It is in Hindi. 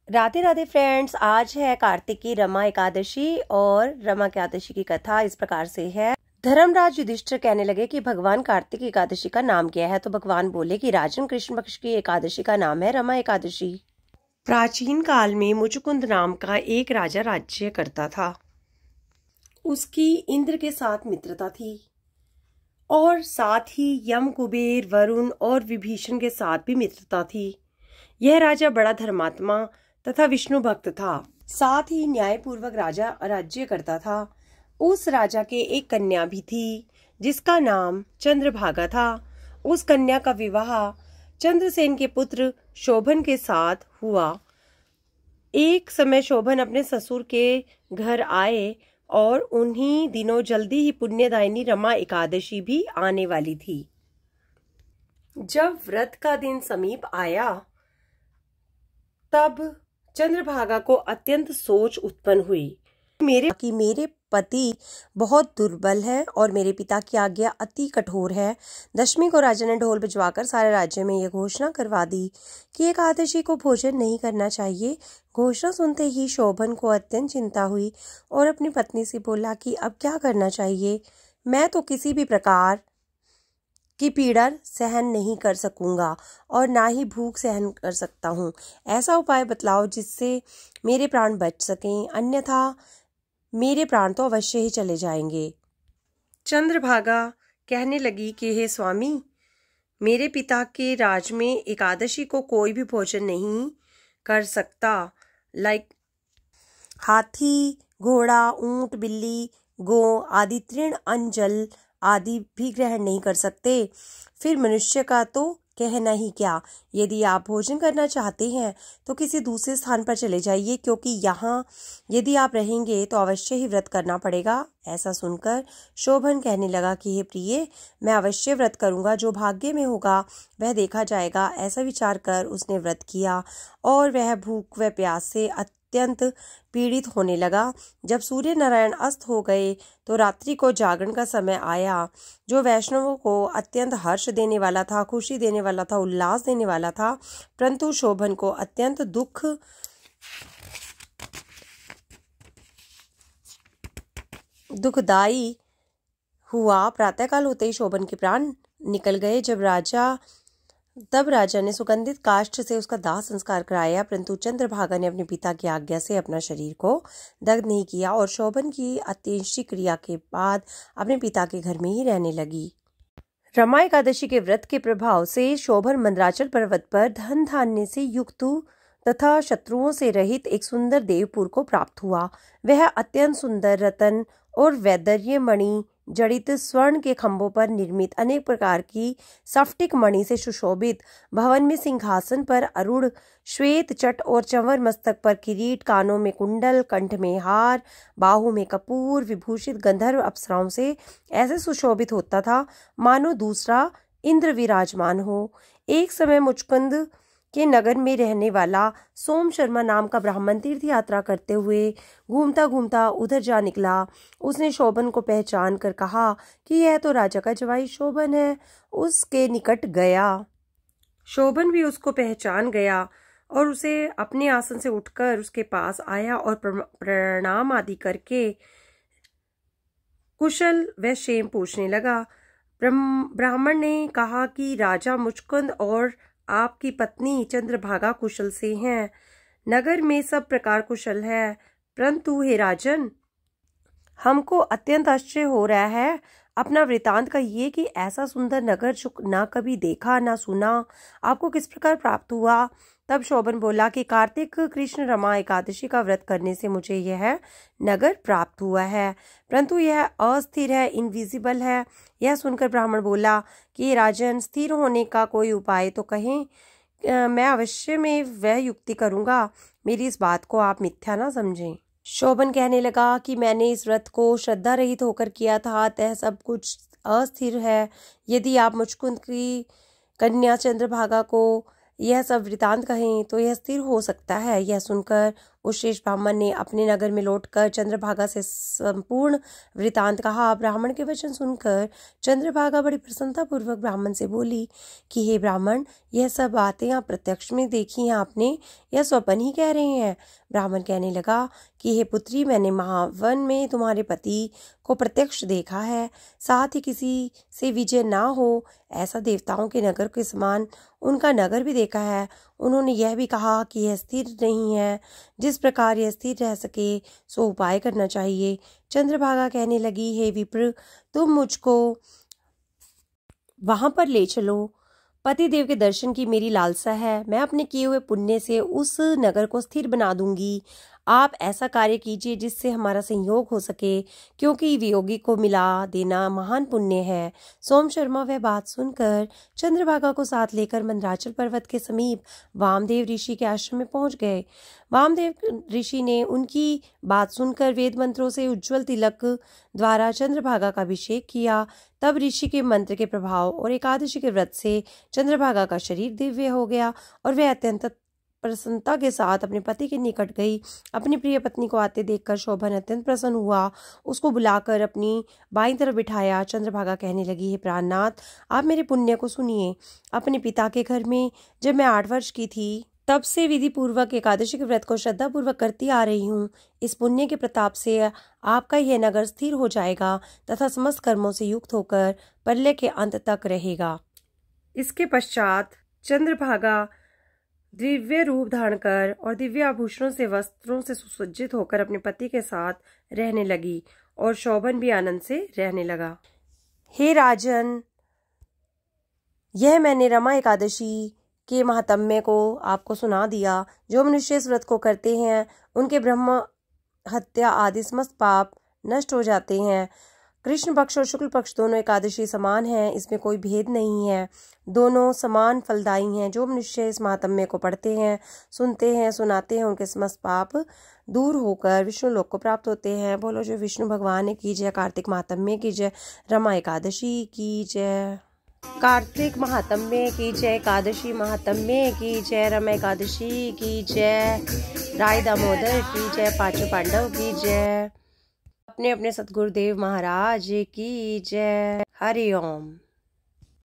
राधे राधे फ्रेंड्स, आज है कार्तिक की रमा एकादशी और रमा एकादशी की कथा इस प्रकार से है। धर्मराज युधिष्ठिर कहने लगे कि भगवान कार्तिक एकादशी का नाम क्या है। तो भगवान बोले कि राजन, कृष्ण पक्ष की एकादशी का नाम है रमा एकादशी। प्राचीन काल में मुचुकुंद नाम का एक राजा राज्य करता था। उसकी इंद्र के साथ मित्रता थी और साथ ही यम, कुबेर, वरुण और विभीषण के साथ भी मित्रता थी। यह राजा बड़ा धर्मात्मा तथा विष्णु भक्त था, साथ ही न्यायपूर्वक राजा राज्य करता था। उस राजा के एक कन्या भी थी जिसका नाम चंद्रभागा था। उस कन्या का विवाह चंद्रसेन के पुत्र शोभन के साथ हुआ। एक समय शोभन अपने ससुर के घर आए और उन्हीं दिनों जल्दी ही पुण्यदायिनी रमा एकादशी भी आने वाली थी। जब व्रत का दिन समीप आया तब चंद्रभागा को अत्यंत सोच उत्पन्न हुई। मेरे पति बहुत दुर्बल है और मेरे पिता की आज्ञा अति कठोर है। दशमी को राजा ने ढोल बजवाकर सारे राज्य में यह घोषणा करवा दी कि एकादशी को भोजन नहीं करना चाहिए। घोषणा सुनते ही शोभन को अत्यंत चिंता हुई और अपनी पत्नी से बोला कि अब क्या करना चाहिए। मैं तो किसी भी प्रकार की पीड़ा सहन नहीं कर सकूंगा और ना ही भूख सहन कर सकता हूँ। ऐसा उपाय बतलाओ जिससे मेरे प्राण बच सकें, अन्यथा मेरे प्राण तो अवश्य ही चले जाएंगे। चंद्रभागा कहने लगी कि हे स्वामी, मेरे पिता के राज में एकादशी को कोई भी भोजन नहीं कर सकता। हाथी, घोड़ा, ऊंट, बिल्ली, गौ आदि तृण, अन्न, जल आदि भी ग्रहण नहीं कर सकते। फिर मनुष्य का तो कहना ही क्या। यदि आप भोजन करना चाहते हैं तो किसी दूसरे स्थान पर चले जाइए, क्योंकि यहाँ यदि आप रहेंगे तो अवश्य ही व्रत करना पड़ेगा। ऐसा सुनकर शोभन कहने लगा कि हे प्रिय, मैं अवश्य व्रत करूंगा, जो भाग्य में होगा वह देखा जाएगा। ऐसा विचार कर उसने व्रत किया और वह भूख व प्यास से अत्यंत पीड़ित होने लगा। जब सूर्य नारायण अस्त हो गए तो रात्रि को जागरण का समय आया, जो वैष्णवों को अत्यंत हर्ष देने वाला था, खुशी देने वाला था, उल्लास देने वाला था। परंतु शोभन को अत्यंत दुखदायी हुआ। प्रातःकाल होते ही शोभन के प्राण निकल गए। तब राजा ने सुगंधित काष्ठ से उसका दाह संस्कार कराया, परंतु चंद्रभागा ने अपने पिता की आज्ञा से अपना शरीर को दग्ध नहीं किया और शोभन की अंत्येष्टि क्रिया के बाद अपने पिता के घर में ही रहने लगी। रमा एकादशी के व्रत के प्रभाव से शोभन मंदराचल पर्वत पर धन धान्य से युक्त तथा शत्रुओं से रहित एक सुंदर देवपुर को प्राप्त हुआ। वह अत्यंत सुंदर रतन और वैदर्य मणि जड़ित स्वर्ण के खंभों पर निर्मित अनेक प्रकार की स्फटिक मणि से सुशोभित भवन में सिंहासन पर अरूढ़ श्वेत चट और चंवर, मस्तक पर किरीट, कानों में कुंडल, कंठ में हार, बाहु में कपूर विभूषित गंधर्व अप्सराओं से ऐसे सुशोभित होता था मानो दूसरा इंद्र विराजमान हो। एक समय मुचकुंद के नगर में रहने वाला सोम शर्मा नाम का ब्राह्मण तीर्थ यात्रा करते हुए घूमता घूमता उधर जा निकला। उसने शोभन को पहचान कर कहा कि यह तो राजा का जवाई शोभन है। उसके निकट गया। शोभन भी उसको पहचान गया और उसे अपने आसन से उठकर उसके पास आया और प्रणाम आदि करके कुशल व क्षेम पूछने लगा। ब्राह्मण ने कहा कि राजा मुचकुंद और आपकी पत्नी चंद्रभागा कुशल से हैं। नगर में सब प्रकार कुशल है, परंतु हे राजन, हमको अत्यंत आश्चर्य हो रहा है। अपना वृतांत कहिए कि ऐसा सुंदर नगर जो ना कभी देखा ना सुना, आपको किस प्रकार प्राप्त हुआ। तब शोभन बोला कि कार्तिक कृष्ण रमा एकादशी का व्रत करने से मुझे यह नगर प्राप्त हुआ है, परंतु यह अस्थिर है, इनविजिबल है। यह सुनकर ब्राह्मण बोला कि राजन, स्थिर होने का कोई उपाय तो कहें, मैं अवश्य में वह युक्ति करूंगा। मेरी इस बात को आप मिथ्या ना समझें। शोभन कहने लगा कि मैंने इस व्रत को श्रद्धा रहित होकर किया था, अतः सब कुछ अस्थिर है। यदि आप मुचकुंद की कन्या चंद्रभागा को यह सब वृतांत कहें तो यह स्थिर हो सकता है। यह सुनकर उस शेष ब्राह्मण ने अपने नगर में लौटकर चंद्रभागा से संपूर्ण वृतांत कहा। ब्राह्मण के वचन सुनकर चंद्रभागा बड़ी प्रसन्नतापूर्वक ब्राह्मण से बोली कि हे ब्राह्मण, यह सब बातें आप प्रत्यक्ष में देखी हैं आपने या स्वप्न ही कह रहे हैं? ब्राह्मण कहने लगा कि हे पुत्री, मैंने महावन में तुम्हारे पति को प्रत्यक्ष देखा है, साथ ही किसी से विजय ना हो ऐसा देवताओं के नगर के समान उनका नगर भी देखा है। उन्होंने यह भी कहा कि यह स्थिर नहीं है, जिस प्रकार यह स्थिर रह सके सो उपाय करना चाहिए। चंद्रभागा कहने लगी, हे विप्र, तुम मुझको वहां पर ले चलो। पति देव के दर्शन की मेरी लालसा है। मैं अपने किए हुए पुण्य से उस नगर को स्थिर बना दूंगी। आप ऐसा कार्य कीजिए जिससे हमारा संयोग हो सके, क्योंकि वियोगी को मिला देना महान पुण्य है। सोम शर्मा वह बात सुनकर चंद्रभागा को साथ लेकर मंदराचल पर्वत के समीप वामदेव ऋषि के आश्रम में पहुंच गए। वामदेव ऋषि ने उनकी बात सुनकर वेद मंत्रों से उज्ज्वल तिलक द्वारा चंद्रभागा का अभिषेक किया। तब ऋषि के मंत्र के प्रभाव और एकादशी के व्रत से चंद्रभागा का शरीर दिव्य हो गया और वह अत्यंत प्रसन्नता के साथ अपने पति के निकट गई। अपनी प्रिय पत्नी को आते देखकर शोभन अत्यंत प्रसन्न हुआ। उसको बुलाकर अपनी बाईं तरफ बिठाया। चंद्रभागा कहने लगी, हे प्राणनाथ, आप मेरे पुण्य को सुनिए। अपने पिता के घर में जब मैं 8 वर्ष की थी तब से विधि पूर्वक एकादशी के व्रत को श्रद्धा पूर्वक करती आ रही हूँ। इस पुण्य के प्रताप से आपका यह नगर स्थिर हो जाएगा तथा समस्त कर्मों से युक्त होकर प्रलय के अंत तक रहेगा। इसके पश्चात चंद्रभागा दिव्य रूप धारण कर और दिव्य आभूषणों से वस्त्रों से सुसज्जित होकर अपने पति के साथ रहने लगी और शोभन भी आनंद से रहने लगा। हे राजन, यह मैंने रमा एकादशी के महात्म्य को आपको सुना दिया। जो मनुष्य इस व्रत को करते हैं उनके ब्रह्म हत्या आदि समस्त पाप नष्ट हो जाते हैं। कृष्ण पक्ष और शुक्ल पक्ष दोनों एकादशी समान हैं, इसमें कोई भेद नहीं है। दोनों समान फलदायी हैं। जो मनुष्य इस महात्म्य को पढ़ते हैं, सुनते हैं, सुनाते हैं, उनके समस्त पाप दूर होकर विष्णु लोक को प्राप्त होते हैं। बोलो जो विष्णु भगवान की जय, कार्तिक महात्म्य की जय, रमा एकादशी की जय। कार्तिक महात्म्य की जय, एकादशी महात्म्य की जय, रमा एकादशी की जय, राय दामोदर की जय, पांचों पांडव की जय, अपने अपने सतगुरुदेव महाराज की जय। हरि ओम।